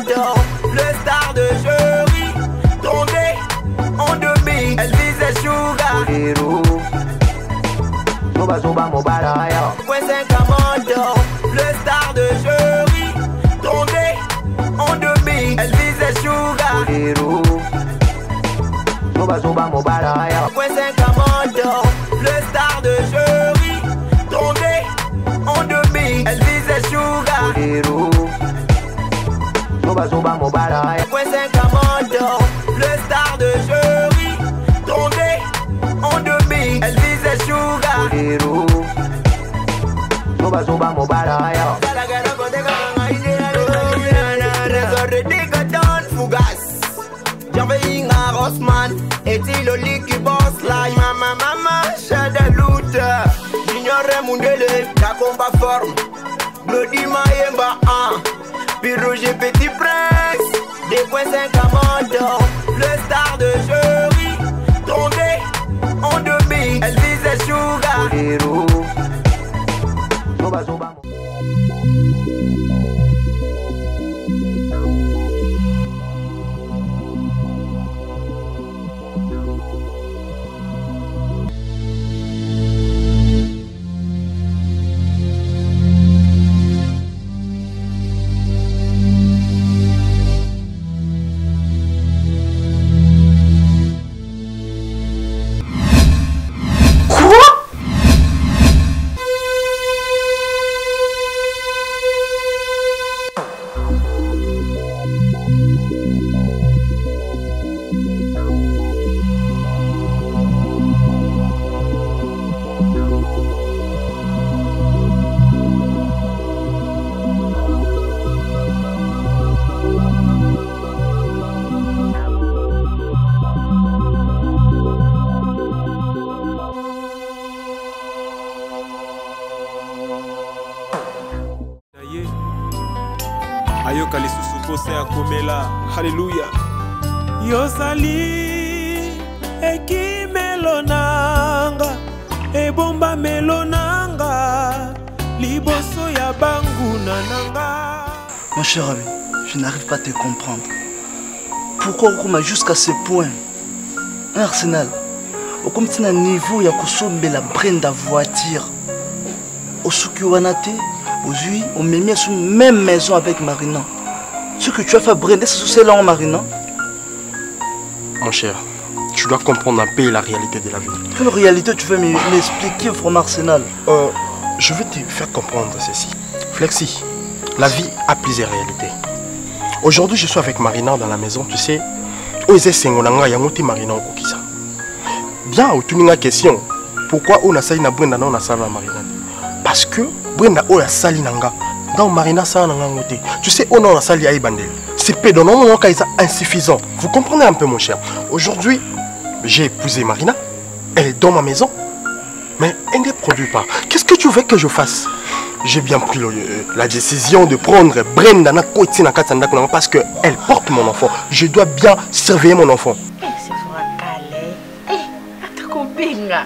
commando, le star de jury, tombé en demi, elle visait Sugar. Coincé commando, le star de jury, tombé en demi, elle visait Sugar. Coincé commando, le star de jury, tombé en demi, elle visait Sugar. Coincé commando, le star de jury, tombé en demi, elle visait Sugar. Rossman, est-il au lit qui bosse là? Maman, j'ai des doutes. J'ignorais mon délai, la combat forme. Bloody Mayemba, puis Roger Petit Prince. Des points 5 commando, le star de jury, tombé en demi, elle visait Sugar. Ayoka lisusu pose ya komela. Hallelujah. Yosali ekimelonanga ebomba melonanga liboso ya banguna nanga. Mon cher ami, je n'arrive pas à te comprendre. Pourquoi on a jusqu'à ce point un arsenal au comme un niveau ya kosombe la brenda voiture au sukiwanate. Aujourd'hui, on me met sur une même maison avec Marina. Ce que tu as fait Brenda, c'est là en Marina. Mon cher, tu dois comprendre un peu la réalité de la vie. Quelle réalité tu veux m'expliquer, From Arsenal? Je vais te faire comprendre ceci. Flexi, la vie a plusieurs réalités. Aujourd'hui, je suis avec Marina dans la maison, tu sais. Bien, tu as une question. Pourquoi on a sali na Brenda na sali na Marina? Parce que Brenda oya sali nanga dans Marina ça nanga ngote. Tu sais on a sali aibandel. C'est pédonnement kaisa insuffisant. Vous comprenez un peu mon cher. Aujourd'hui, j'ai épousé Marina. Elle est dans ma maison. Mais elle ne produit pas. Qu'est-ce que tu veux que je fasse? J'ai bien pris la décision de prendre Brenda na koti na katanda parce que elle porte mon enfant. Je dois bien surveiller mon enfant.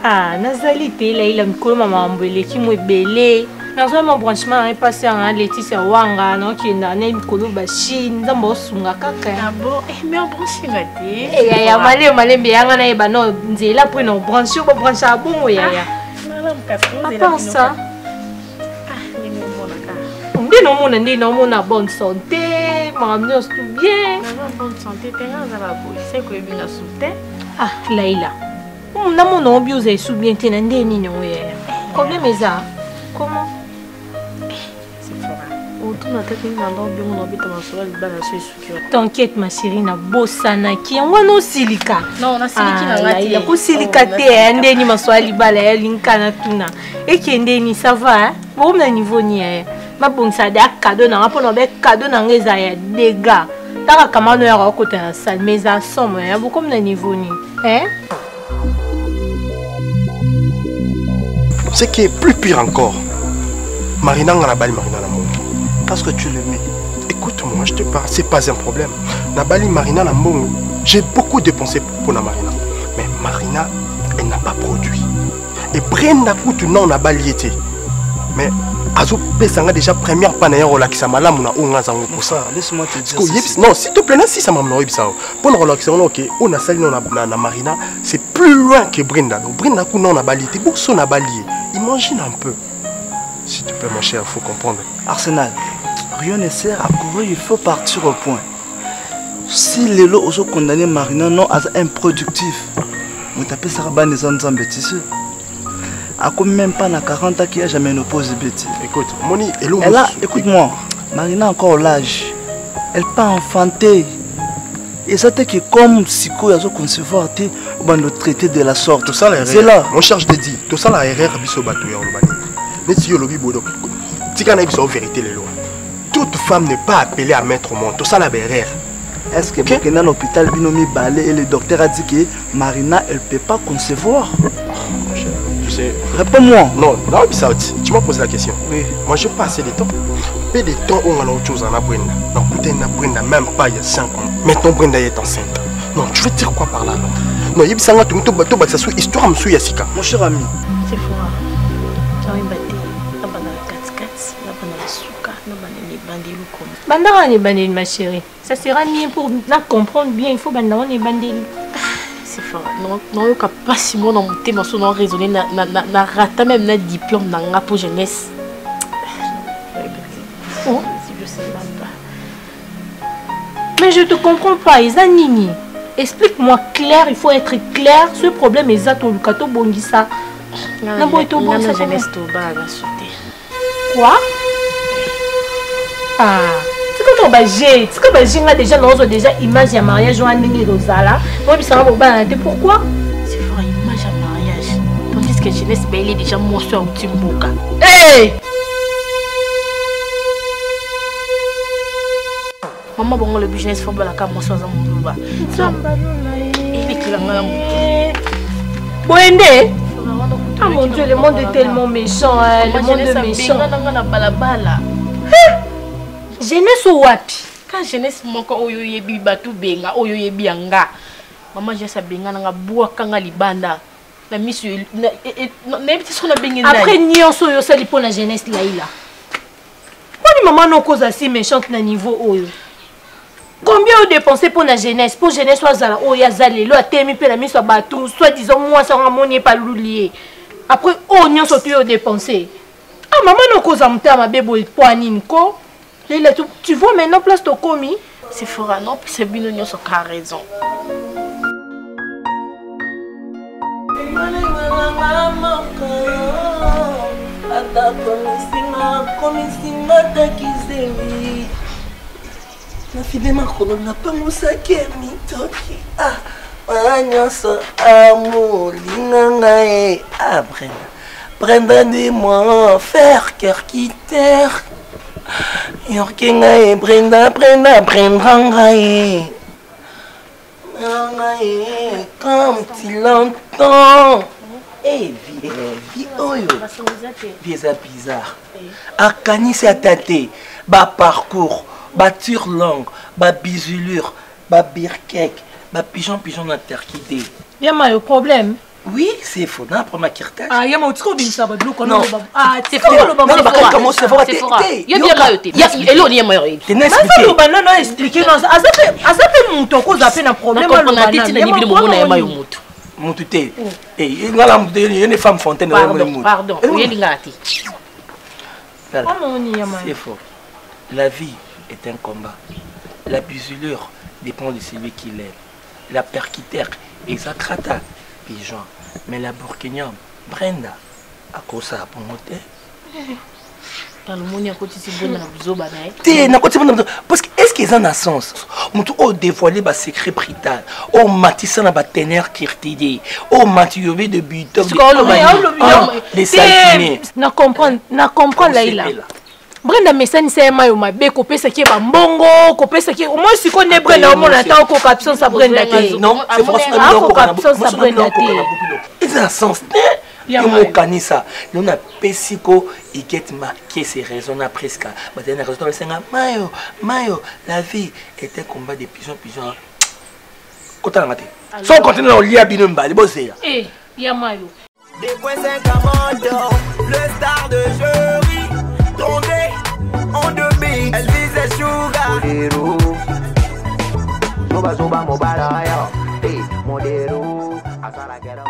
Ah, nazali te la ila mikolo mama mbele ki mwebele. Nazo mon branchement est passé en Laetitia Wanga non qui na ne mikolo ba Chine nzambo sunga kaka. Ah bon, mais on branche ngati. Eh ya male mbeyanga na eba no nzela pour no branche ba branche a bongo ya. Malam kapo de la ça. Ah, ni mona ka. Ndi no mona bonne santé, maman tout bien. Maman bonne santé, t'es dans la boue. C'est quoi bien souté? Ah, Laila. Na mon nom bio est sous bien tenant des nini ouais. Problème est ça. Comment? C'est fort. Autour de ta tête maintenant bien on habite dans sur le balance sur. T'inquiète ma chérie na bossana ki on no silika. Non, na siliki na ngati. Ya ko silika te ndeni maswali bala ya linkana tuna. Et qui ndeni ça va hein? Bon na niveau ni ya. Ma bon ça da cadeau na rapona be cadeau na ngeza ya dégâts. Taka kamano ya côté na salle mais ça somme ya beaucoup na niveau ni. Hein? Ce qui est plus pire encore, Marina Nabali Marina Nambo. Parce que tu l'aimais. Écoute-moi, je te parle, c'est pas un problème. Nabali Marina Nambo, j'ai beaucoup dépensé pour la Marina. Mais Marina, elle n'a pas produit. Et Brenda Koutu non Nabali était. Mais Azo pesanga déjà première panaya relaxa malamu na onga zango pour ça. Laisse-moi te dire ceci. Non, s'il te plaît, si ça m'a amené ça. Pour nous relaxer, OK, on a sali na Marina, c'est plus loin que Brenda. Donc Brenda ku non na Bali, t'es beau son na Bali. Imagine un peu. S'il te plaît mon cher, faut comprendre. Arsenal, rien ne sert à courir, il faut partir au point. Si les lots ont condamné Marina non à improductif, on t'appelle ça ban les gens bêtises. À même pas na 40 ans qui a jamais opposé bêtises. Écoute, Moni, et là, écoute-moi, Marina a encore l'âge. Elle pas enfantée. Et ça t'est que comme psycho, il y a concevoir le traité de la sorte. Tout ça c'est là. On cherche de dire. Tout ça la erreur biso bato ya olobani. Mais si yo lobi bodo. Tika na biso vérité les lois. Toute femme n'est pas appelée à mettre au monde. Tout ça la erreur. Est-ce que okay. Dans l'hôpital Binomi Balé et le docteur a dit que Marina elle peut pas concevoir? Tu sais. Réponds-moi. Non, tu m'as posé la question. Oui. Moi je passe des temps. Peu de temps on a autre chose en Brenda. Non, peut-être na Brenda même pas il y a 5 ans. Maintenant Brenda est enceinte. Non, tu veux dire quoi par là non? Non, il sanga tout bateau ça soit histoire monsieur Yasika. Mon cher ami. C'est fort. J'ai battu. La bana 4-4, la bana suka, la bana ni bandelu comme. Bandara ni bandeli ma chérie. Ça sera mieux pour la comprendre bien, il faut bandara ni bandeli. C'est fort. Non, yo pas si bon dans mon thème sur non raisonner na rata même na diplôme na nga pour jeunesse. Oh, je sais même pas. Mais je te comprends pas, Isanini. Explique-moi clair, il faut être clair. Ce problème est zato lukato bongisa. Na boito bongisa jeunesse to ba la sauter. Quoi? Ah, c'est comme j'ai, c'est comme j'ai déjà dans déjà image ya mariage ou andingi rozala. Moi ça va ba pourquoi? C'est fort image à mariage. Tandis que jeunesse ben il est déjà monstrueux au Timboka. Hey! Maman bon le business faut la cam monstrueux dans mon baba. Il est clair là. Boende. Ah mon Dieu, le monde est tellement méchant, hein, le monde est méchant. Jeunesse ou wapi? Quand jeunesse moko oyo yebi batu benga oyo yebi anga. Maman je sa benga nga bua kanga libanda. Na misu na ebiti sona benga na. Après nyonso yo sali pour la jeunesse laila. Pourquoi maman non cause assez méchante na niveau oyo? Combien vous dépensez pour la jeunesse? Pour jeunesse soit zala o ya zalé lo atemi pe la miso batu soit disons moi ça ramonier pas loulier. Après oh nyonso tu yo dépenser. Ah maman non cause amta ma bebo poanine ko. Tu vois maintenant place to komi? C'est fort non puis c'est bien nyonso ka raison. Na filema kono na pamusaki mitoki wanyoso amolinga e Brenda dis-moi faire cœur qui terre yorkenga e Brenda comme tu l'entends vie oyo bizarre akanisi atate ba parcours ba turlong, ba bisulure, ba birkek, ba pigeon na terquité. Y'a un problème? Oui, c'est faux. Non, pour ma kirtage. Ah, y'a un trop bien ça, non. Ah, c'est faux. Non, comment c'est faux? Y'a bien mayoté. Et l'on y est mayoté. T'es n'expliqué. Non, non, expliqué. Non, ça fait mon toko, ça fait un problème. On a dit qu'il y a un problème. Moutouté. Et il y a une femme fontaine. Pardon. C'est faux. La vie est un combat. La bisulure dépend de celui qui l'aime. La perquitaire exacrata pigeon. Mais la bourguignonne Brenda à cause ça pour monter. Parce que est-ce qu'ils ont un sens? On a dévoilé le secret brital. On matissé dans la ténère qui est on matillé de but. Les saltinés. Na comprendre là. Brenda mesani c'est mayo mabe kopesa ki ba mbongo kopesa ki au moins si connaît Brenda au moins attend ko absence à Brenda te non c'est forcément ko absence à Brenda te c'est un sens et mon kanisa nous a pesiko il get marqué ses raisons presque bah dernier raison c'est mayo la vie est un combat de pigeon kota ngate sans continuer au lia binomba les bosser ya mayo 2.5 Amando, le star de jury. modero. Soba soba mobala yo. Hey, modero. Asara get up.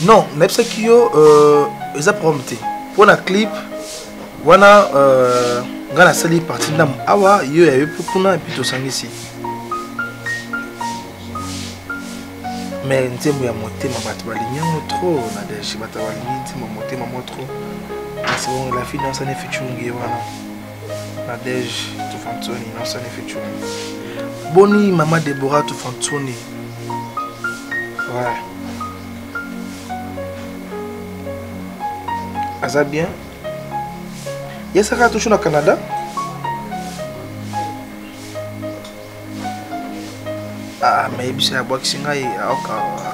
Non, n'importe qui yo ils a prompté. Pour la clip, wana ngana sali partie ndam awa yo ya yo kuna et puis to sangisi. Mais nzembo ya motema bato balinyango trop na deshi bato balingi nzembo motema mo trop. C'est bon la fille dans sa featuring wana. Na deshi to fantoni dans sa featuring. Boni maman Deborah to fantoni. Ouais. Aza bien. Yes, ça toujours au Canada. Ah, mais il y a boxing à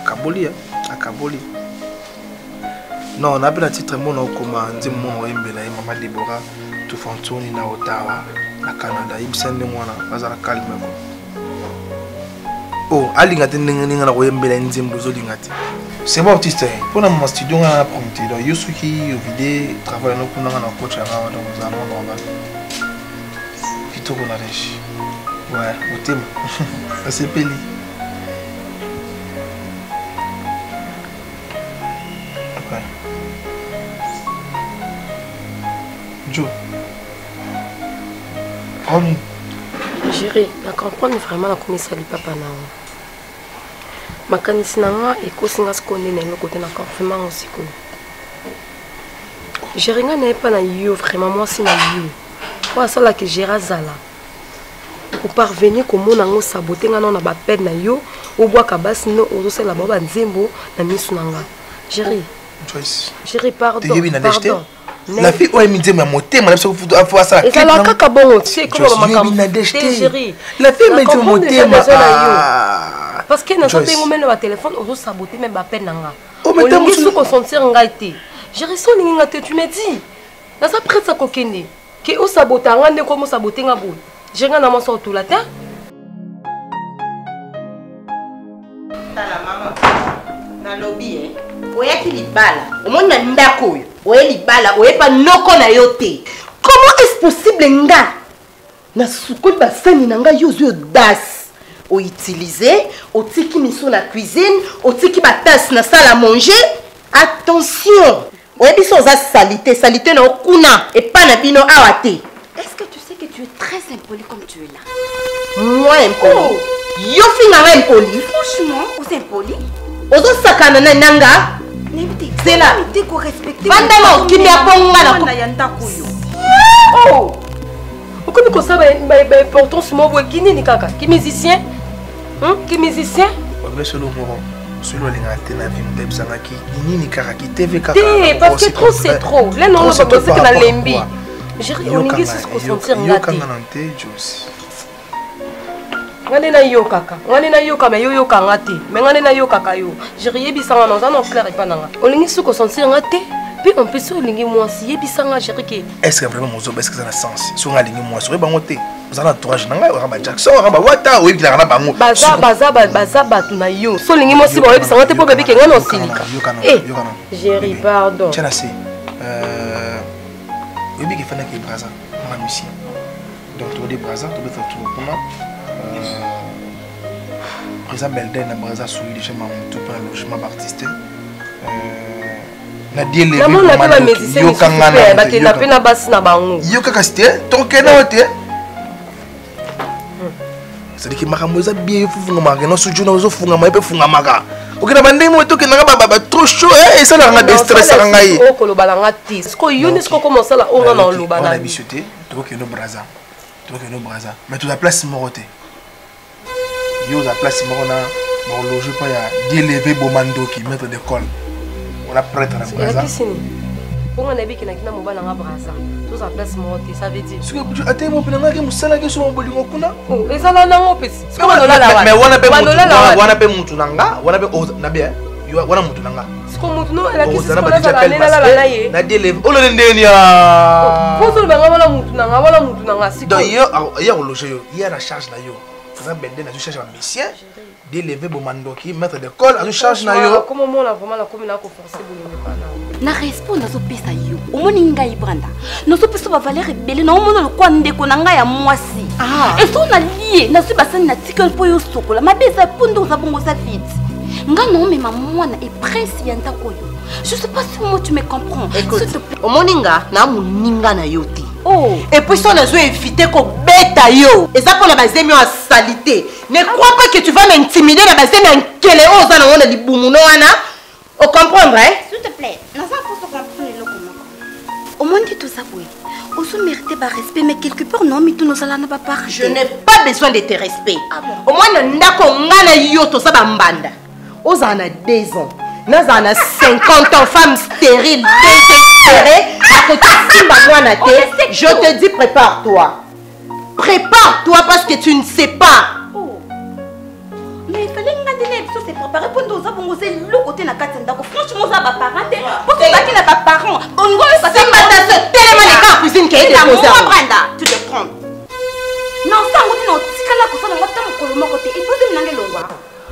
Kaboli, à Kaboli. Non, on a bien un titre mon comme un mon embela maman Deborah tout fantoni na Ottawa, à Canada. Il s'en est moi là, pas à la calme. Oh, ali ngati ninga na embela nzimbo zo lingati. C'est bon artiste. Pour mon studio on a prompté. Donc Yosuki vidéo travaille no kuna na coach à donc nous allons normal. Vito qu'on a riche. Ouais, au thème. Ça c'est peli. Ouais. Joe. Romy. Chérie, je comprends vraiment la commission du papa na. Makanisi nanga ekosinga sikonde na eloko te na vraiment aussi ko. Jeringa na pas na yo vraiment moi si na yo. Kwa sala que gera zala. Pour parvenir comme na ngo saboter nga na ba pede na yo, o bwa kabasi no o sala ba nzembo na misu nanga. Chérie. Joyce. Chérie pardon. Pardon. La fille oye midi ma motema na faut avoir ça. Et ça la kaka bon, tu sais comment makambo. Chérie. La fille midi motema. Parce que nous avons un le téléphone, on saboter même ma peine. On dit que on sentir ngati. J'ai reçu ngati tu me dis. Dans sa prête ça kokende. Que on saboter ngande comme saboter ngabo. J'ai ngana ma sorte tout la terre. Tala maman. Na lobby oya ki libala. Au monde na ndako yo. Oya libala, oya pa noko na yote. Comment est-ce possible nga? Na sukul basani na nga yozo das. O utiliser, o tiki miso na cuisine, o tiki ba tasse na salle à manger. Attention. Oya biso za salité na okuna et pas na bino awate. Est-ce que tu sais que tu es très impoli comme tu es là? Moi impoli. Oh. Yo finanga impoli. Franchement, vous impoli? Ozo sakana na nanga. C'est là. Tu dois respecter. Vandama kimi aponga na yandako yo. Oh. Pourquoi nous ça ba importance mo bo kini ni kaka? Qui musicien? Qui musicien? Mais c'est le moron. Celui qui a été na vie m'debsanga ki nini kaka ki TV kaka. Parce que trop c'est trop. Là non on va bosser que na lembi. J'ai on ngi se consentir ngati. Yo kanga nante Josi. Ngane na yo kaka. Ngane na yo kama yo kanga te. Mais ngane na yo kaka yo. J'ai yebisanga non ça non clair et pas nanga. On ngi se consentir ngati. Puis on peut se lingi moi si yebisanga chéri que. Est-ce que vraiment mozo est-ce que ça a sens? Si on a lingi moi sur bango te. Vous avez entourage nanga Ramba Jackson, Ramba Wata, oui qui la rana bango. Baza batu na yo. So lingi moi si bon yebisanga te pour bébé que ngano silika. Eh. Chéri pardon. Tiens assez. Bébé qui fait na ki braza, ma musicien. Donc tu des braza, tu peux faire tout pour moi. Braza Belden na braza sous les chemins tout pour le logement d'artiste. Na die levé yo kanga na ba kena pena basi na bango yo kaka site to kena ote c'est que makambo za bien fufunga maka no suju na zo funga ma pe funga maka okina bande mo to kena ba trop chaud et ça la nga stress nga yi o ko lo balanga ti sko yo ne sko comment ça la on nga na lo bana na bichoté to ke no braza mais tu la place morote yo la place morona bon loge pas ya die levé bomando qui maître d'école. On a prêtre à la braza. Pour on a vu qu'il y a un mobile en braza. Tout ça place monter, ça veut dire. Ce que tu as été mon pénal qui moussala qui sont bolingo kuna. Oh, et ça là non petit. Mais on a pas mutunanga, on a pas na bien. You wana mutunanga. Ce qu'on mutunu la qui se passe la ye. Na délève. Oh le ndenia. Faut se le banga wala mutunanga. Donc hier au loger yo, hier la charge na yo. ça bende na charge un monsieur d'élever bomandoki maître d'école à charge na yo comment on a vraiment la commune à forcer bolingo pana na respect nazo pesa yo omoni ngai branda nazo pesa ba valeur ebele na omona lokwa ndeko na ngai ya mwasi et so na lié na su basani na tikol po yo sokola mabeza pondo za bongo za vite nga no mema mwana et prince ya ndako yo je sais pas si moi tu me comprends écoute omoni nga na muninga na yo te et puis si on a joué éviter qu'on bête yo et ça pour la base en salité ne crois pas que tu vas m'intimider la base en quelle ose na on a di bumuno wana on comprendre hein s'il te plaît na ça pour se comprendre le comment au moins dit tout ça oui on se mérite pas respect mais quelque part non mais tout nous allons pas parler je n'ai pas besoin de tes respects au moins ndako ngana yo to sa bambanda ozana 2 ans nazana 50 ans femme stérile désespérée à côté simba mwana te je te dis prépare-toi parce que tu ne sais pas mais il fallait que tu se préparer pour nous avons osé le côté na katenda ko franchement ça va parents pour que ça qui n'a pas parents on va passer madame tellement les gars cuisine qui est déposée Brenda tu te trompes non ça on dit non tikala ko ça na ngata mokolo moko te il faut que longwa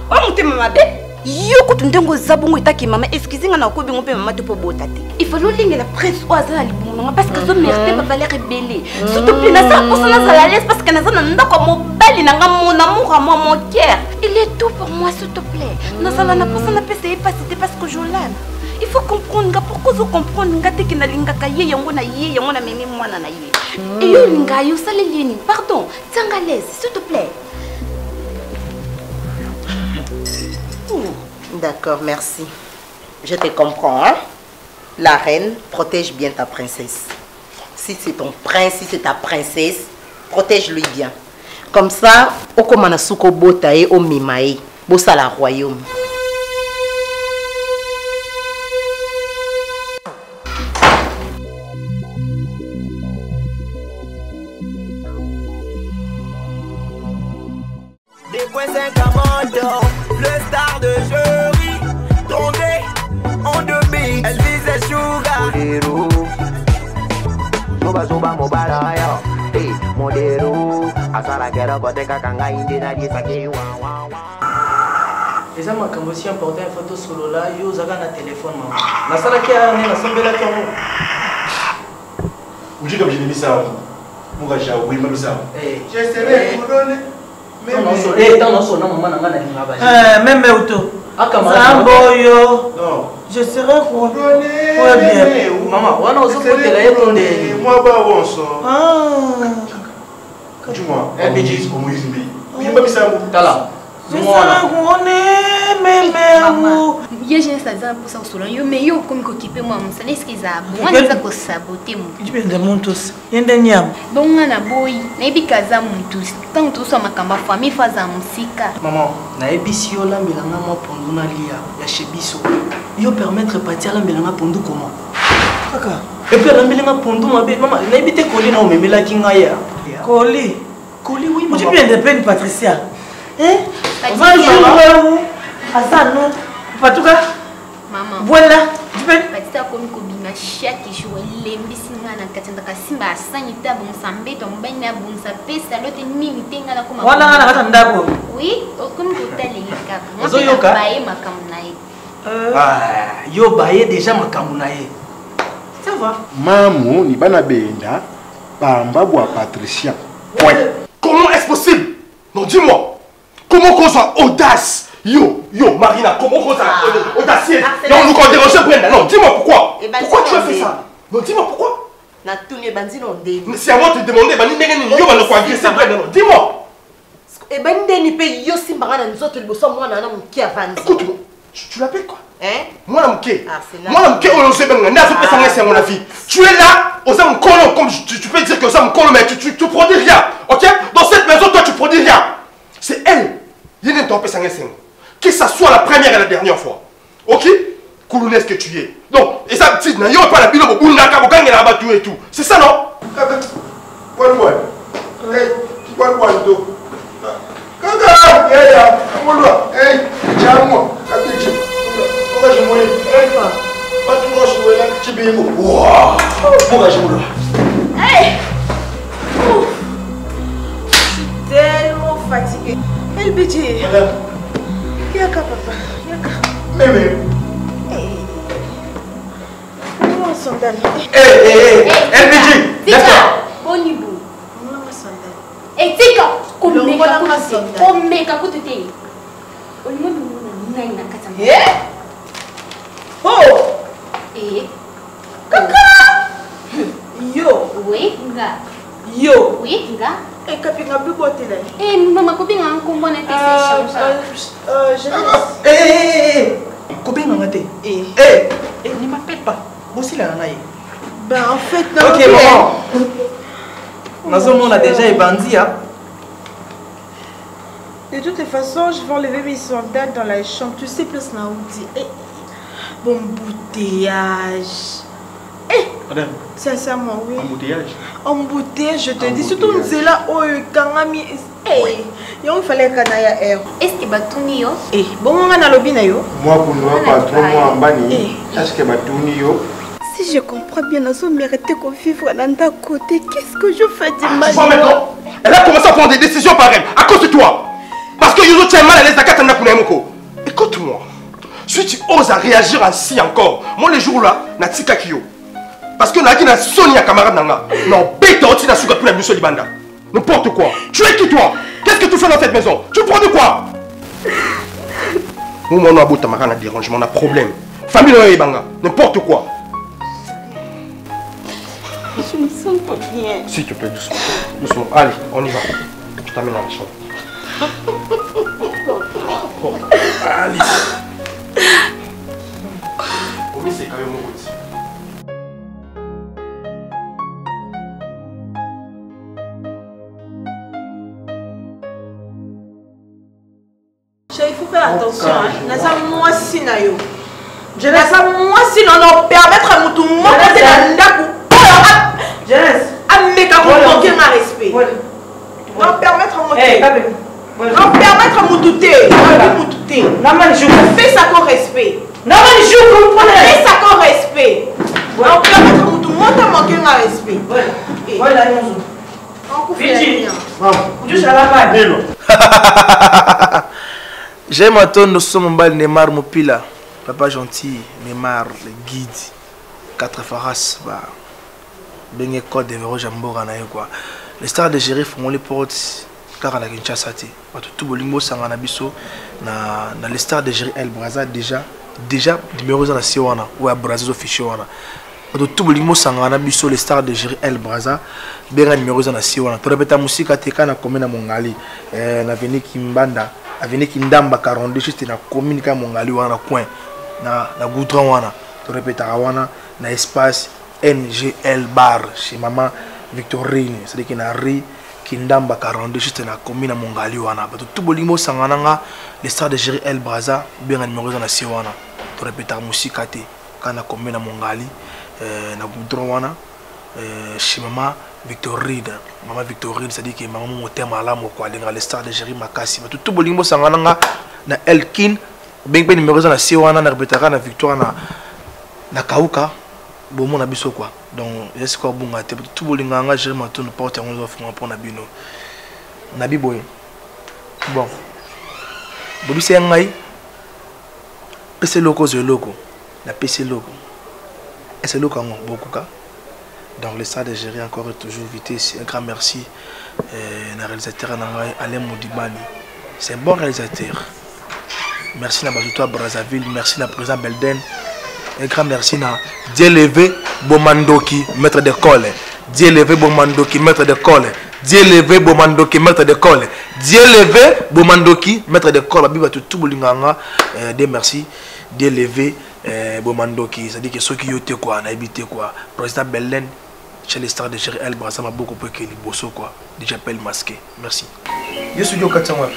o mutema mabe yo kutundengo zabongo itaki mama excusez nga na ko bingo pe mama te po bota te il faut lolinga la prince oza li bongo parce que zo mérite ba valeur rebelle s'il te plaît na ça pour ça na la laisse parce que na ça ndako mo bali na nga mon amour à moi mon cœur il est tout pour moi s'il te plaît na ça na pour ça na pese pas c'était parce que Jolane il faut comprendre nga pourquoi zo comprendre nga te kina linga ka ye yango na memi mwana na ye et yo linga yo sale lini pardon tanga laisse s'il te plaît. D'accord, merci. Je te comprends, hein? La reine, protège bien ta princesse. Si c'est ton prince, si c'est ta princesse, protège-lui bien. Comme ça, au komanasuko botae, au mimae, bossa la royaume. Des points 5 amandons, le star de jury, tombé en demi, elle disait sugar. Zoba mobala yo, hey, modero, asala kera kote kakanga inde na di sake wa. Les amis, quand vous important une photo solo là, yo zaga na téléphone maman. La sala qui a na sombela tongo. Uji comme je dis ça, moi j'ai oui mais ça. Je serai pour donner même auto. Zamboyo. Je serai pour bien. Maman, on a aussi pour te moi pas bon ça. Dis-moi, elle me dit comment ils me. Oui, mais ça tala. J'ai ça pour ça solo yo mais yo comme occupé moi ça n'est ce qu'ils a bon ça ko saboter mon tu peux demander tous yende nyam bon na boy na ibikaza muntu tant tout ça makamba famille faza musika maman na ebisi yo lambela nga mo pondu na lia ya chebiso yo permettre partir lambela nga pondu comment kaka et puis lambela nga pondu mabe maman na ibite koli na omemela kingaya koli oui maman tu peux indépendant Patricia hein va jouer asano patuka maman voilà tu peux patita comme kobima chaque jour lembisi ngana katenda kasimba asanyi ta bon sambe to mbanya bon sa pesa lote mimi tenga na koma wala ngana kata ndako oui comme kotali kaka zoyoka baye makamunaye yo baye déjà makamunaye ça va mamu ni bana benda pamba bwa Patricia point. Comment est-ce possible? Non, dis-moi. Comment qu'on soit audace? Yo, Marina, comment qu'on soit audacieux? Non, nous qu'on dérange Brenda. Non, dis-moi pourquoi. Pourquoi tu as fait ça? Non, dis-moi pourquoi. C'est à moi de te demander, yo va le quoi agresser Brenda. Non, dis-moi. Écoute, tu l'appelles quoi? Moi, tu es là, comme tu peux dire que ça me colle, mais tu produis rien. Ok? Dans cette maison, toi, tu produis rien. C'est elle. Que ça soit la première et la dernière fois. Ok? Coulounesque que tu es. Donc, et ça, il n'y a pas la bille au bout de la battu et tout. C'est ça, non? Tellement fatiguée. Bidji. Yaka papa. Yaka. Mémé. Mon sandal. Bidji. Tika. Bonibou. Mon sandal. Eh tika. Komeka kutute. Olingo nduna nina ina kata. Oh. Kaka. Yo. Oui, nga. Yo. Oui, nga. Kapinga bibote là. Mama kopinga nkombo na tese Kopinga ngate. Ne m'appelle pas. Bossi la nanaï. Ben en fait non. OK maman. On a déjà ébandi hein. De toutes les façons, je vais enlever mes sandales dans la chambre. Tu sais plus là où dit. Bon embouteillage. Madame. Sincèrement, oui. Embouteillage. Embouteillage, je te dis. Surtout nous c'est là où Kangami. Il fallait qu'on aille air. Est-ce que Batuni yo? Bon, on a lobby na yo. Moi pour nous patron moi en bani. Est-ce que Batuni yo? Si je comprends bien, nous sommes mérités qu'on vive dans d'un côté. Qu'est-ce que je fais de mal? Maintenant, elle a commencé à prendre des décisions pareilles à cause de toi. Parce que Yuzo tient mal à l'aise à Katana Kunemoko. Écoute-moi. Si tu oses à réagir ainsi encore, moi les jours là, Natika Kyo. Parce que Naki na Sonia camarade Nanga. Non, bête aussi na Suga Pula Busso Libanda. N'importe quoi. Tu es qui toi? Qu'est-ce que tu fais dans cette maison? Tu prends de quoi? Nous, mon abou, Tamara, on a dérangement, on a problème. Famille de Banga, n'importe quoi. Je me sens pas bien. S'il te plaît, doucement. Doucement. Allez, on y va. Je t'amène dans la chambre. Bon, allez. Oui, c'est quand même mon petit. Il faut faire attention. Moi si nayo. Je laisse moi si non non permettre à tout le monde de ndaku. Je laisse. Ameka ko manquer ma respect. Non permettre à moi. Non permettre à mon douter. Non man je fais ça qu'on respect. Non man je comprends. Fais ça qu'on respect. Non permettre à tout le monde de manquer ma respect. Voilà nous. On fait bien. Juste à la balle. J'aime à toi, nous sommes en bas Neymar Mopila, papa gentil, Neymar, le guide, 4 Faras, Bengue Code de Véro Jambora, les stars de Géry font les portes, car à la Kinshasa, tout le monde s'en a biso, dans les stars de Géry El Braza, déjà, numéro dans la Siwana, ou à Brazil officiel. Tout le monde s'en a biso, les stars de Géry El Braza, bien numéro dans la Siwana. Tu répètes la musique à Tekana, comme à Mongali, na veni Kimbanda. Avene kindamba 42 juste na commune ka mongali wana coin na goudron wana to répéter wana na espace NGL bar chez maman Victorine c'est dire que na rue kindamba 42 juste na commune mongali wana bato tout bolimo sangananga les stars de Géry El Braza bien numéro na si wana to répéter musique te kana commune mongali na goudron wana chez maman Victorine, c'est-à-dire que maman mon thème à l'âme quoi, les stars de Géry Makasi, tout le monde s'engage na Elkin, bien numéro na Siwana na Rebetara na Victoire na Kauka, bon mon abisso quoi. Donc est-ce quoi bon à tout le monde engage Géry Maton porte on offre pour na bino. Na biboy. Bon. Bobi c'est ngai. PC loco je loco. La PC loco. Et c'est loco beaucoup ka. Donc les stars de Géry encore et toujours vitesse. Un grand merci à réalisateur Alain Moudibani. C'est un bon réalisateur. Merci à Bazoutoua Brazzaville. Merci à président Belden. Un grand merci à Dieu levé Bomandoki, maître d'école. Dieu levé Bomandoki, maître d'école. Dieu levé Bomandoki, maître d'école. Dieu levé Bomandoki, maître d'école. Biba tout bolinganga. Des merci. Dieu levé Bomandoki. C'est-à-dire que ceux qui ont quoi, n'habité quoi. Président Belden. Chez les stars de Géry El Braza m'a beaucoup peu que les bosso quoi. Déjà appelle masqué. Merci. Je suis au 400 web.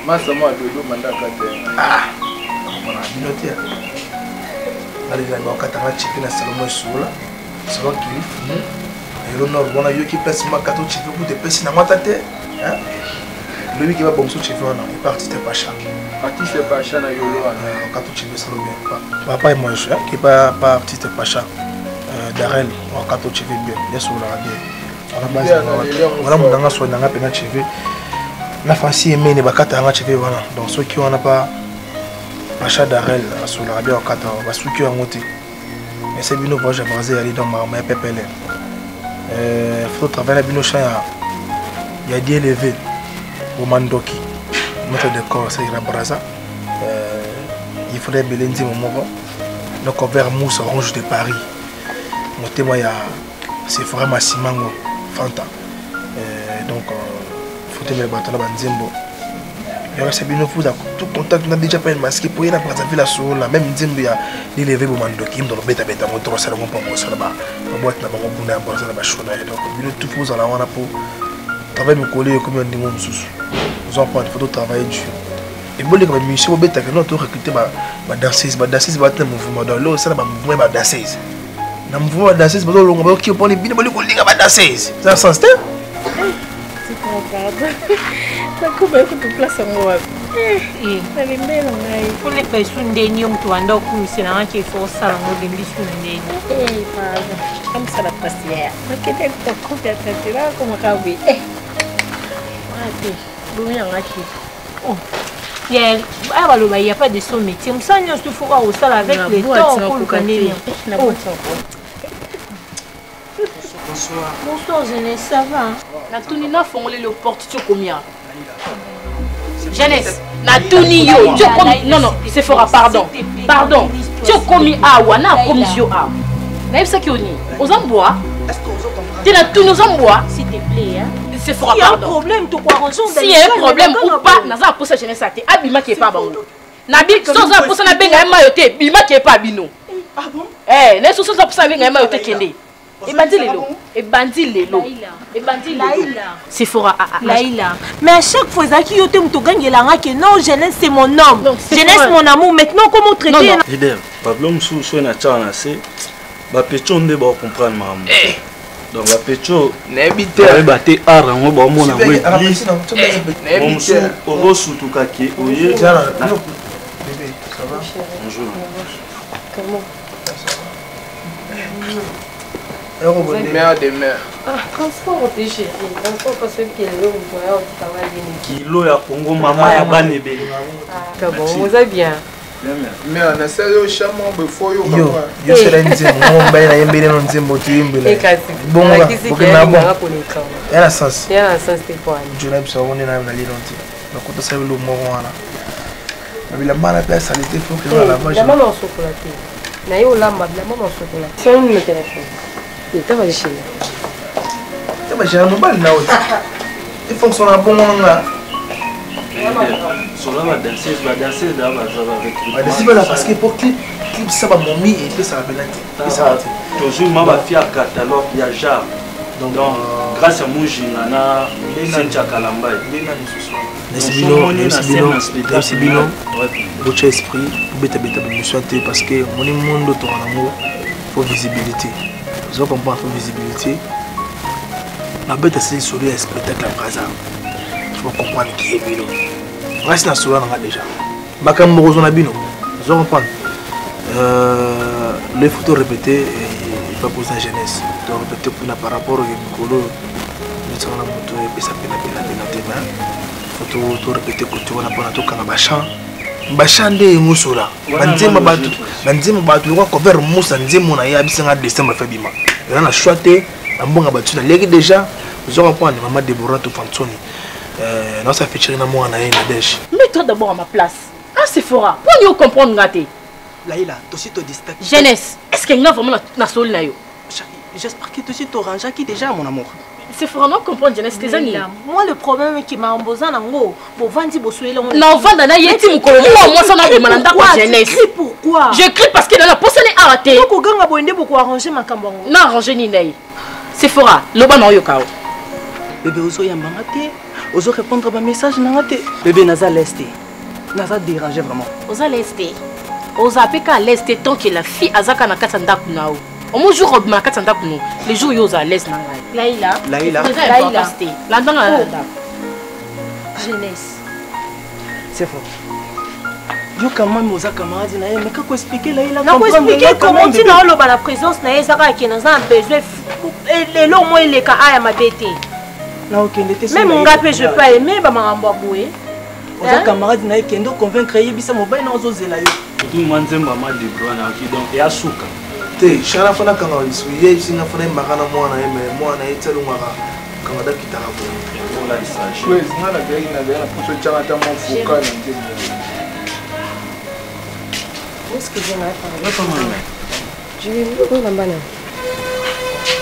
Massa moi dodo manda kate. Ah. Voilà, binoté. Allez là ba katanga chipi na salon soula. Salon qui fini. Et le nord bona yo qui place ma kato chipi pour de pesi na mata te. Hein? Lui qui va bomso chipi on est parti de Pacha. Parti c'est Pacha na yolo na kato chipi salon bien. Papa et moi qui pas parti de Pacha. Darel, on a 4 cheveux bien, bien sûr, on a bien. On a mon dans la soin, on a peine cheveux. La fancy aimée ne va pas t'arracher voilà. Donc ceux qui ont pas Pacha d'Arel sur la bien en 4 va ceux qui ont monté. Mais c'est bien nous j'ai basé aller dans ma PPL. Faut travailler bien au champ il y a des élevés au Mandoki. Notre décor c'est la Braza. Il faudrait Belenzi mon moment. Donc vers Mousse Orange de Paris. Mon témoin c'est vraiment Simango Fanta. Donc faut te mettre dans la Nzembo. Il y a c'est bien nous tout contact n'a déjà pas un masque pour y aller par exemple la sur la même Nzembo il y a des élevés au Mandoki dans le bêta mon trop ça mon pas mon ça là-bas. Ma boîte n'a pas mon bonheur pour ça là-bas chona donc bien tout pose à la on a pour travailler me coller comme un démon sous. Nous en prendre photo travailler dur. Et bon les gars monsieur au bêta que nous tout recruter ma danseuse va être mouvement dans l'eau ça là mouvement ma danseuse. Na mouvement danseuse bazo longo ba ki pour les bino ko linga ba danseuse. Ça sens te? Tu comprends. Ça coupe toute place moi. Ça les met ngai. Pour les personnes ndeni mtu anda kumisina ngaki força la ngode mbisu ndeni. Pardon. Comme ça la passière. Makete ko kopia tatira como kawi. Ati. Bumi ngaki. Oh. Il n'y a pas de son métier. Ça, il faut voir ça avec le temps pour le connaître. Bonsoir. Bonsoir, jeunesse, ça va? La Tounina fongolé le porte, tu combien? Jeunesse, la Touni yo, tu combien? Non, non, c'est fort, pardon. Pardon. Tu combien à Wana, combien à? Naïf ça qui on y. Aux embois? Tu la Touni aux embois? S'il te plaît, hein? C'est fort, pardon. S'il y a un problème, tu crois s'il y a un problème ou pas, n'a pas ça jeunesse, Abima qui est pas bon. Nabil, sans ça pour ça, n'a pas mayoté, Bima qui est pas bino. Ah bon? Eh, n'est-ce pas ça pour ça, n'a pas mayoté Kende. Et bandit les lots. Et bandit les lots. Et bandit les lots. C'est fort à Laïla. Mais à chaque fois, Zaki, yo te gagne la que non, jeunesse, c'est mon homme. Jeunesse, mon amour. Maintenant, comment traiter? Leader, Pablo Msou, soit na tchana, c'est. Bah, pécho, on doit comprendre, maman. Donc, la pécho. N'habite. On va battre à Rango, bah, mon amour. Mon Msou, au reçu, tout cas, qui est. Oui, ça va? Bonjour. Comment? Mère des mères. Ah, transport au péché. Transport parce que qui est là, vous voyez, on travaille bien. Kilo ya Congo, maman, ya banébé. Ah, bon, vous allez bien. Mais on a celle au chameau, il faut y aller. Yo, c'est la Nzembo, on va y aller dans Nzembo, tu es bon, on va il y a la sens. Il y a la sens, c'est quoi? Je n'ai pas besoin de l'île. Donc, on sait le moment. Mais la main à la saleté, il faut que la vache. La main en chocolaté. La main en chocolaté. C'est un numéro de téléphone. Il est chez moi. J'ai un mobile là. Il fonctionne à bon moment là. Sur la danseuse, parce que pour clip ça va momie et puis ça va bien. Toujours moi ma fille à catalogue il y a jar. Donc grâce à moi j'ai nana Cynthia Kalamba. C'est bien. Votre esprit, bête parce que mon monde autour en amour, faut visibilité. Je comprends pas visibilité. La bête c'est sur le spectacle à présent. Il faut comprendre qui est Bino. Reste dans cela déjà. Makam Borozo Nabino. Je comprends. Les photos répétées, il faut poser la jeunesse. Donc répéter par rapport au Mikolo, nous sommes en moto et puis ça peut la photo répéter que tu vois la photo quand on a bachan. Bachande musura. Banzema batu kwa cover musa nzemo na ya bisenga décembre febima. Là na choité na mbonga batu na legi déjà. Vous aurez pas maman Deborah to Fantoni. Non ça fait tirer na moi na ina dèche. Mets-toi d'abord à ma place. Ah c'est fora. Pour nous comprendre ngaté. Laïla, toi aussi tu distrait. Jeunesse, est-ce qu'il y a vraiment na sol na yo? J'espère que toi aussi tu ranges qui déjà mon amour. C'est vraiment comprendre jeunesse tes amis. Moi le problème qui m'a embosé nango, bo vandi bo soué longo. Non vanda na yeti mukolo. Moi ça na demanda quoi jeunesse. Tu cries pourquoi? Je crie parce que dans la poste est arrêté. Ko ganga bo ende beaucoup arranger makambo ngo. Non arranger ni nai. C'est fora. Loba na yo kao. Bébé ozo yambanga te. Ozo répondre à ma message na te. Bébé naza lesté. Naza déranger vraiment. Oza lesté. Oza peka lesté tant que la fille azaka na katanda kunao. Au moins jour ma katanda kuno. Les jours yo za lest na ngai. Laïla. Laïla. La ndanga jeunesse. C'est faux. Yo comment moza camarade na ye mais kako expliquer Laïla. Na ko expliquer comment tu na la présence na ezaka ki na za besoin et le mo ile ka aya mabete. Même mon gars, je peux aimer, bah, ma bouée. Oza camarade na kendo convaincre yebisa mobile na ozozela yo. Tout manzemba ma de bro na ki donc ya suka. Te shara fana kanga isu ye singa fana makana mwana yeme mwana yetselu ngaka kanga da kitaka bo. Ola isage. Oui, ngana gari na gari pour ce changata mon foka na ndembo. Est-ce que j'ai mal parlé? Je vais vous l'embana.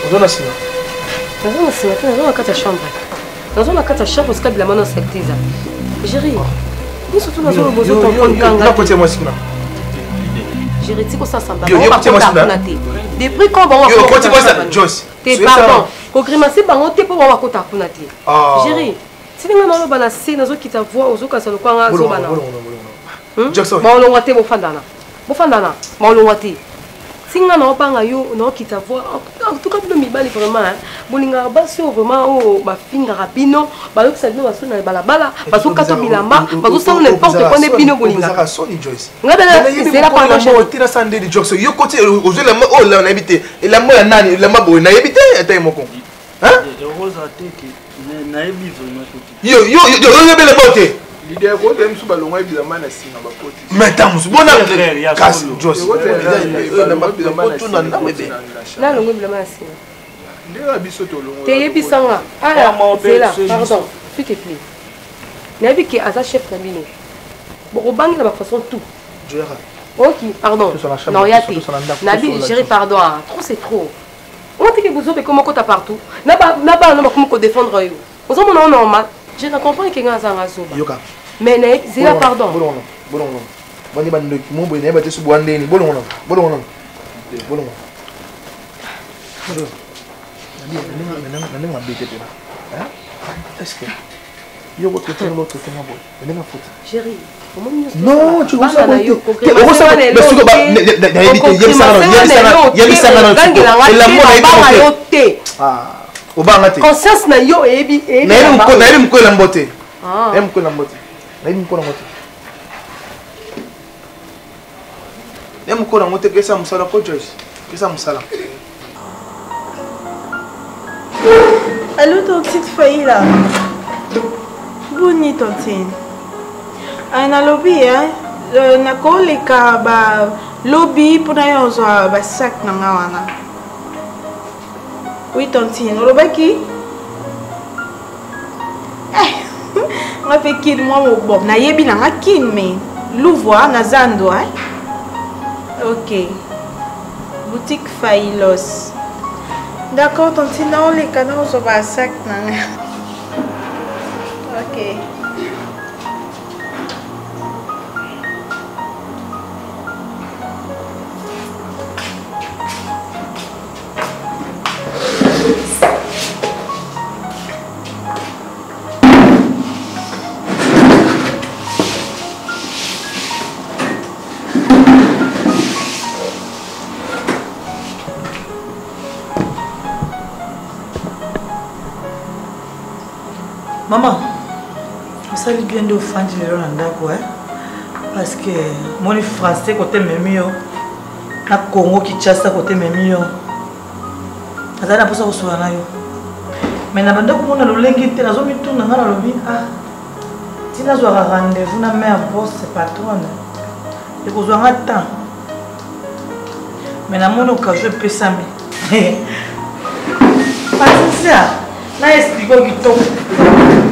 Ozona sina. Ozona sina, ozona kata chambre. Ozona kata chambre parce que la mano sectiza. Géri, nous surtout dans le besoin de ton ganga. Géri, tu ça samba. Des prix quand on va faire Joyce. T'es pardon. Quand grimacer bango t'es pour voir côté kunati. Géri, si les gens dans la scène, nous qui ta voix, aux autres ça le quoi zo bana. Jackson. Bon on wate bo fandana. Bo fandana. Bon on wate. Singa na opanga yo no qui ta voix. En tout cas le mibali vraiment hein. Bolinga basi vraiment o ba finga rapino, ba yo ça no baso na balabala, baso kato bilamba, baso ça n'importe quoi ne pino bolinga. Ça sonne Joyce. Ngabela c'est la pas moi tira sande di Jackson. Yo côté aux la oh là on habité. Et la moi nani, la mabo na habité eta moko. Hein? Rosa teke na ebi vraiment tout. Yo bele bote. L'idée ko dem su balonga bilamba na singa ba koti. Mais tamus bona casse Joyce. Na longo bilamba na singa. Ndera biso to longo. Te yebisanga. Ah, c'est là, pardon. S'il te plaît. Nabi qui a sa chef na bino. Bon bangi na ba façon tout. Joyera. OK, pardon. Non, yati. Nabi, gérer pardon. Trop c'est trop. On dit que vous avez comment côté partout. Na ba comment ko défendre yo. Vous avez non normal. Je ne comprends que nga zanga zoba. Yoka. Mais c'est là pardon. Bolon. Bani bandi mo boy na ba te su bwande ni bolon. Bolon. Est-ce que l'autre côté Chérie, non, tu vois ça. conscience na yo ebi mbote. Allô, ton petite fille là. Bonne tontine. Na lobby hein. Na koleka ba lobby pour na yo ba sac na ngawana. Oui tontine, lobaki. On fait kid moi mo bob na yebi na kin mais louvoa na zando hein. OK. Boutique Failos. D'accord, tontine on les canaux sur ba sac na. OK. Maman, ça lui vient de faire du parce que mon français côté memio, na Congo Kinshasa côté memio. Azana posa kusura nayo. Mais na banda ko na lolengi te nazo mituna ngana lobi ah. Tina zo rendez-vous na mère boss patronne. Et ko zo ngata. Mais na mono ka je pesame. Patricia, na explico kitoko.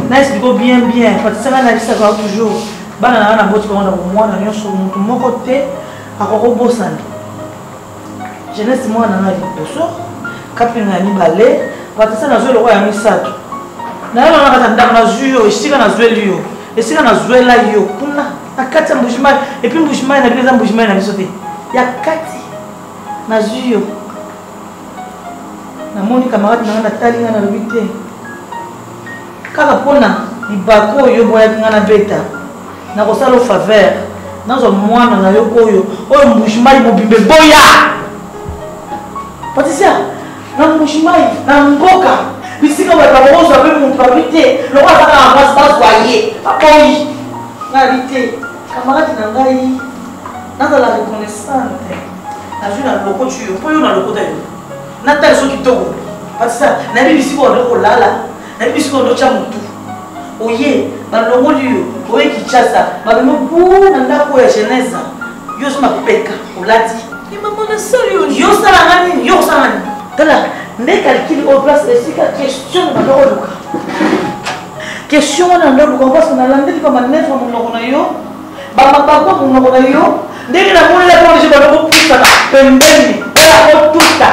Na explico bien. Patricia na lisa ka toujours. Bana na boto ko na mwana nyonso mutu moko te akoko bosana. Jeunesse mwana na liboso. Kapinga ni balé, Patricia na zo le roi ya misato. Na yo na kata ndako na zuyo, esika na zueli yo. Esika na zuela yo kuna akati mbushimai et puis mbushimai na pesa mbushimai na bisote. Ya kati na zuyo. Na moni camarade na talinga na lobite. Kaka pona libako yo boya kinga na beta. Na ko sala faveur. Na zo mwana na yo koyo, o mbushimai bobimbe boya. Patricia na mushimai na mboka bisika ba babozo abe mu pavite lo kwa saka ngasa baswaye apoyi na lite camarade na ngai na la reconnaissante na juna loko chuyo po yo na loko tayo na ta so kitoko Patricia na bi bisika o loko lala nayebi soki ondotya motu oye balongoli yo oye kinshasa babemo bu na ndako ya genèse yo so mapeka olati yosalanga nini yo kosala nini tala nde calcule au place esika question nanga oluka question wana ndoluka parce nalandeli bamanetre monoko na yo bamabako monoko na yo ndenge namonela kama je balokopusana pembeni ela kotuta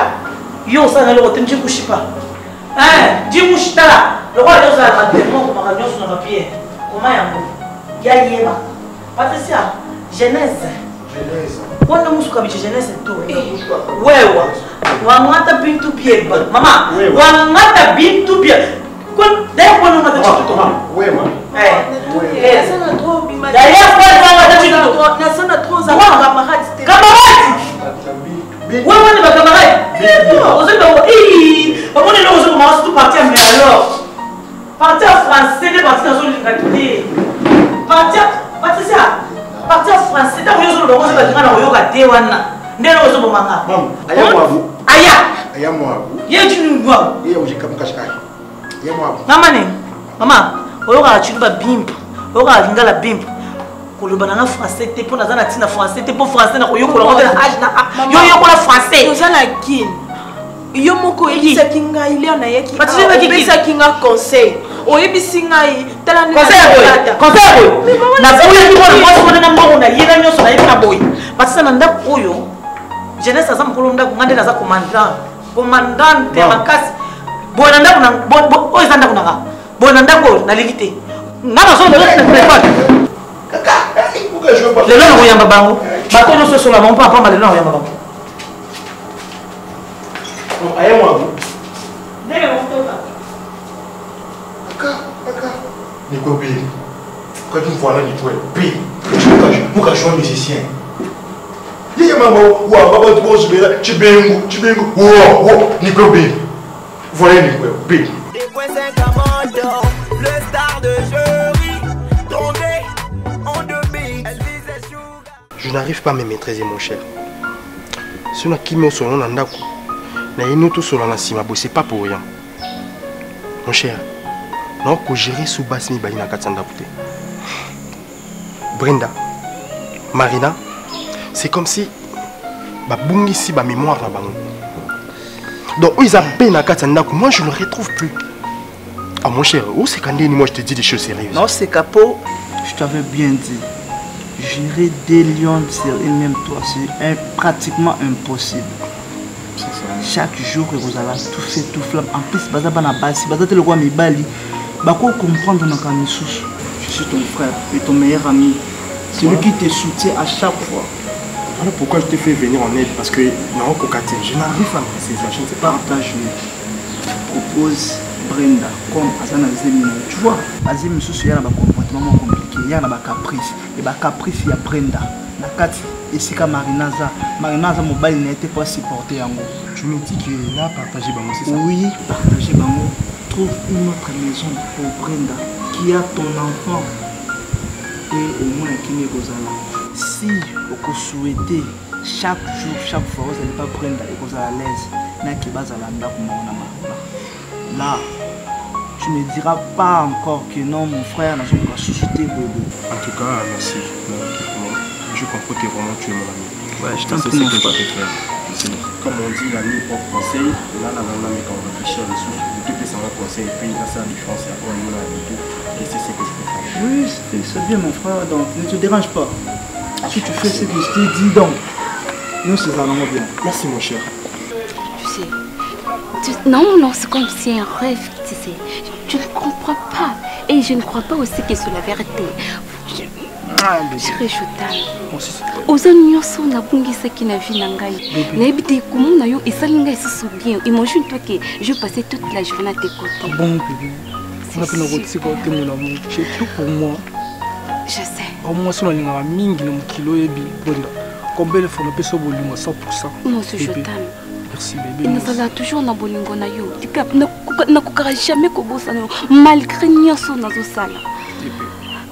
yo osala eloko te njikushipa njimushitala lokola nyonso ya matemo komaka nyonso na papier koma yango yayeba patricia genèse wana musuka biche genèse to wewa wangata bintu bieba mama wangata bintu bie d'ailleurs kwa ngata chitu wewa d'ailleurs kwa ngata chitu na sana trop za camarade wewe ni camarade ozo ba bamone lo ozo commence tout partir mais alors partir français de partir dans une qualité partir Patricia partir français ta ozo lo ozo ba ngana oyoka te wana ndelo ozo bomanga aya mwabu aya mwabu ye tunu mwabu ye oje kamuka shaka ye mwabu mama oyoka chitu ba bimpa oyoka ngala bimpa koloba na français te pour nazana tina français te pour français na koyokola ko na age na yo yokola français ozala kin yo moko ebisaki ngai leo na yeki obisaki nga conseil oyebisi ngai tala conseil na boye ki bona mwasi bona na mbongo na yena nyonso na yena boye batisa na ndako oyo jeunesse aza mokolo ndako ngande naza commandante makasi boye na ndako na oyo eza ndako nanga boye na ndako nalingi te nga nazo na telefone lelo na koyamba bango bato nyonso esola bango mpo apamba lelo na koyamba bango aya mwabu ndenge motoka Nico B. Quand tu me vois là, Nico B. Pourquoi je suis un musicien? Il y a maman, ou à papa, tu penses que tu es Nico B. Voilà Nico B. Le star de jury, tombé en demi. Je n'arrive pas à me maîtriser, mon cher. Ce qui me sonne en andako. Nous tous sur la cima, c'est pas pour rien. Mon cher. Non, que gérer sous basse mi balina katsanda puté. Brenda, Marina, c'est comme si ba bungi si ba mémoire na bango. Donc ils appellent na katsanda que moi je ne le retrouve plus. Ah mon cher, où c'est quand moi je te dis des choses sérieuses. Non, c'est capot. Je t'avais bien dit. Gérer des lions sur une même toit, c'est pratiquement impossible. Chaque jour vous allez tout faire tout flamme. En plus, baza bana basi, baza te le roi mi bali. Bako comprendre na kamisusu. Je suis ton frère et ton meilleur ami. Celui qui te soutient à chaque fois. Alors pourquoi je t'ai fait venir en aide? Parce que non, Kokate, je n'arrive pas à me saisir. Je ne sais pas. Partage. Je propose Brenda comme Azana Zemino. Tu vois, Azem Sousu y a un comportement compliqué. Il y a un caprice. Et bah caprice il y a Brenda. Nakati et c'est comme Marinaza. Marinaza mobile n'a été pas supporté en gros. Tu me dis qu'il a partagé Bango, c'est ça? Oui, partagé Bango. Trouve une autre maison pour Brenda qui a ton enfant et au moins qui n'est pas là. Si vous souhaitez chaque jour, chaque fois, vous n'allez pas Brenda et vous allez à l'aise, là, tu ne diras pas encore que non, mon frère n'a pas suscité bébé. En tout cas, merci. Je comprends que vraiment tu es mon ami. Ouais, je t'en prie, mon frère. Comme on dit, l'ami au conseil, là, on va réfléchir à des sources. Conseil et puis là ça a différence et après on a l'habitude et c'est ce que je peux faire. Oui, c'est bien mon frère, donc ne te dérange pas. Si tu fais ce que je t'ai dit, donc nous c'est vraiment bien. Merci mon cher. Tu sais, non, c'est comme si un rêve, tu sais. Je ne comprends pas et je ne crois pas aussi que c'est la vérité. Chérie Jotam, oza nyonso nabungisaki na vie na ngai nayebi te komona yo esali ngai lisusu bien. Imagine toi que je passais toute la journée à tes côtés. Bon bébé, on a pu nous retrouver côté mon amour. C'est tout pour moi. Je sais. Au moins si on a une mingi na mokilo yebi bonda. Combien de fois on peut se bolingo 100%. Non, c'est je t'aime. Merci bébé. Et nous allons toujours na bolingo na yo. Tika na kokara jamais ko bossa na malgré nyonso nazo sala.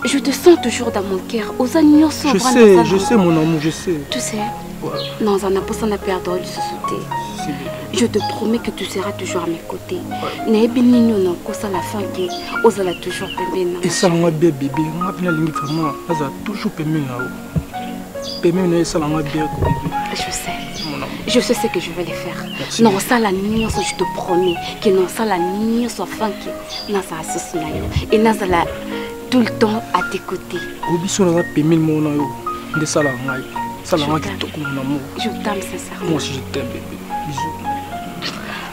Je te sens toujours dans mon cœur. Je sais mon amour, je sais. Tu sais, non, on a pas ça, on a perdu le sauté. Je te promets que tu seras toujours à mes côtés. Naebi nini on a la fin qui osala toujours pembeni. Et ça moi bébé, moi bien lingi vraiment, ça toujours pembeni là. Pembeni ça moi bien ko bébé. Je sais. Je sais ce que je vais les faire. Non ça la nuit, je te promets que non ça la nuit soit fin qui na ça assassinat et na ça la tout le temps à tes côtés. Obiso na pembeni mon yo. De ça la moi. Ça la moi qui toque mon amour. Je t'aime sincèrement. Moi aussi je t'aime bébé. Bisous.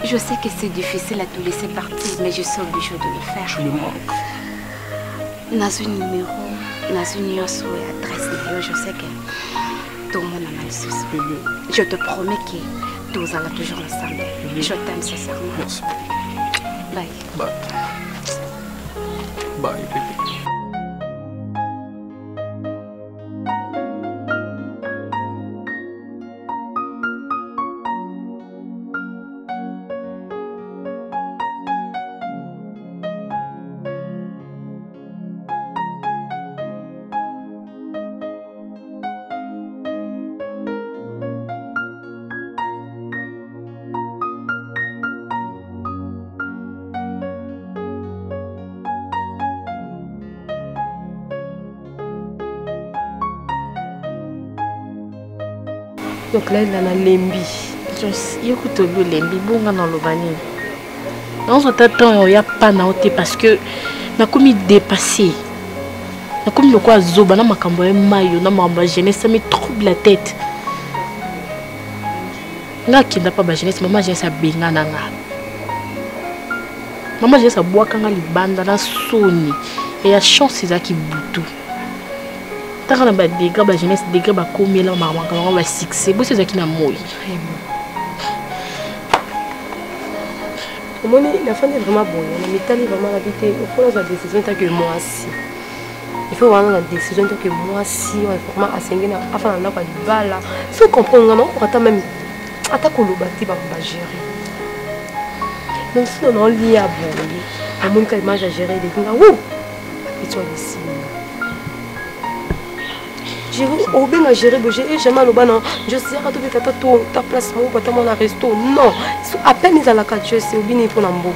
Je sais que c'est difficile à te laisser partir, mais je suis obligée de le faire. Je le manque. Dans un numéro, dans une adresse, je sais que tout le monde a mal souci. Je te promets que nous allons toujours ensemble. Je t'aime sincèrement. Merci. Bye. Bye. Bye, bébé. Donc là, il a lembi. Écoute, le lembi, bon, dans le banni. Dans ce temps, il n'y a pas de parce que je suis dépassé. Je suis le quoi zoba, na makambo mayo, na makambo jeunesse, ça me trouble la tête. Nga qui n'a pas de jeunesse, maman jeunesse a benga nanga. Maman jeunesse a bois kanga libanda na soni. Et la chance c'est ça qui boutou. T'as quand même des gars, la jeunesse, des gars, combien là, on va succès. Bon, c'est ça qui n'a moi. La fin est vraiment bonne. Mais t'as vraiment l'habitude. Il faut la décision tant que moi aussi. Il faut avoir la décision tant que moi aussi. Il faut vraiment assigner à faire un appel de balle. Il faut comprendre non, pour attendre même attaque au lobati va gérer. Donc si on a lié à bon, à mon cas image à gérer des gens. Ouh, et tu as décidé. J'ai au bien à gérer, j'ai jamais le banan. Je sais à tout ta place, moi, pas mon resto. Non, à peine ils à la carte, c'est au bini pour l'ambour.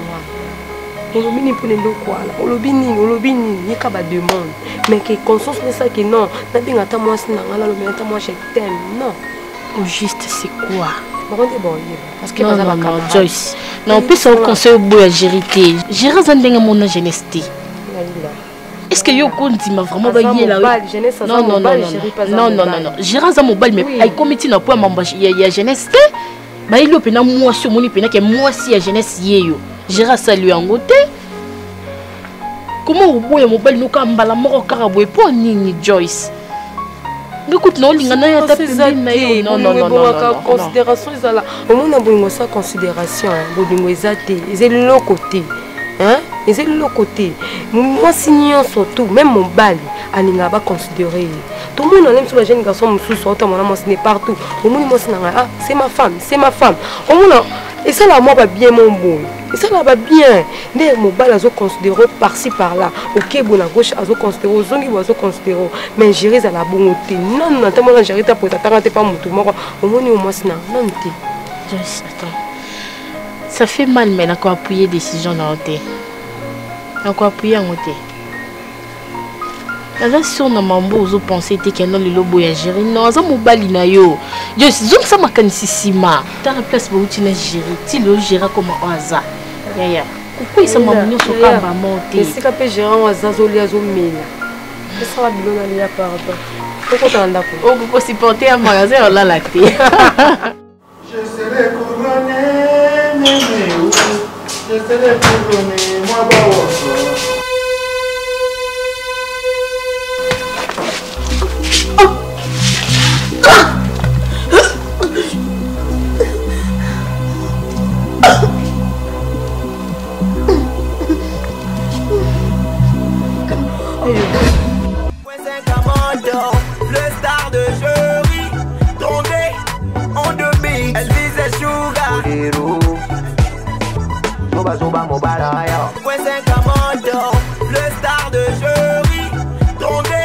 On le bini pour les locaux, on le bini, il y a qu'à demande. Mais que conscience de ça que non, n'a bien à moi, c'est n'a le bien à moi, je t'aime. Non. Au juste, c'est quoi? Parce que non, Joyce. Non, on peut se conseiller au bout à gérer. Gérer ça dans mon jeunesse. Est-ce que yo konti m'a vraiment baillé là? Non. Gérer ça mobile mais ay comité na point mamba ya jeunesse. Ba il opena moi sur moni pena que moi si ya jeunesse yeyo. Gérer ça lui en côté. Comment au bout ya mobile no kambala moko karabo pour nini Joyce? Écoute non linga na ya tapé non. Considération ezala. Au monde na bongo ça considération, bongo ezate, ezeli le côté. Hein? Et c'est de l'autre côté. Moi, signant surtout, même mon bal, il n'a pas considéré. Tout le monde aime sur la jeune garçon, c'est partout. Au monde, c'est ma femme, c'est ma femme. Au monde, et ça là, moi, va bien mon bon. Et ça là, va bien. Mais mon bal, ils ont considéré par-ci, par-là. Ok, bon, à gauche, ils ont considéré, aux zongi, ils ont considéré. Mais gérer à la bonne côté. Non, t'as moi, gérer ta pour t'attendre, pas mon tout. Au monde, moi, c'est non, Joyce, attends. Ça fait mal, mais on a appuyé décision dans le thé. On a appuyé en thé. Là, si on a mambo, vous pensez que non le lobo ya gérer. Non, ça mon bali na yo. Je suis ça ma canisissima. Dans la place où tu n'as géré, tu le gères comme un hasard. Ya. Pourquoi ça m'a mis sur camp à monter? C'est qu'à peut gérer un hasard au lieu de mille. Ça va bien aller à part. Pourquoi t'en as d'accord? On peut supporter un magasin on l'a la thé. Je serai couronné. Je serai couronné, moi le star de jury, tombé en demi, elle disait sugar. Le star de jury, tombé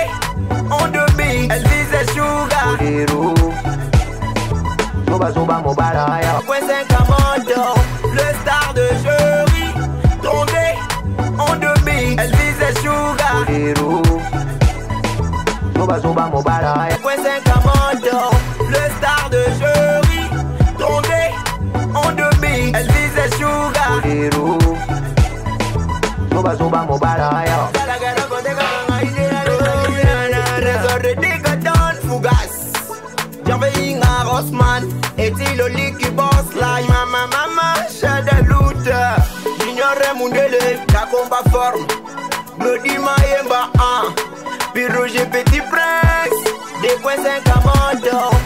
en demi, elle disait sugar. le star de jury, tombé en demi. Elle visait Sugar. Rossman, est-il au lit qui bosse là? Maman, j'ai des doutes. J'ignorais mon délai, la combat forme. Bloody Mayemba, puis Roger Petit Prince. Des points 5 à Mando.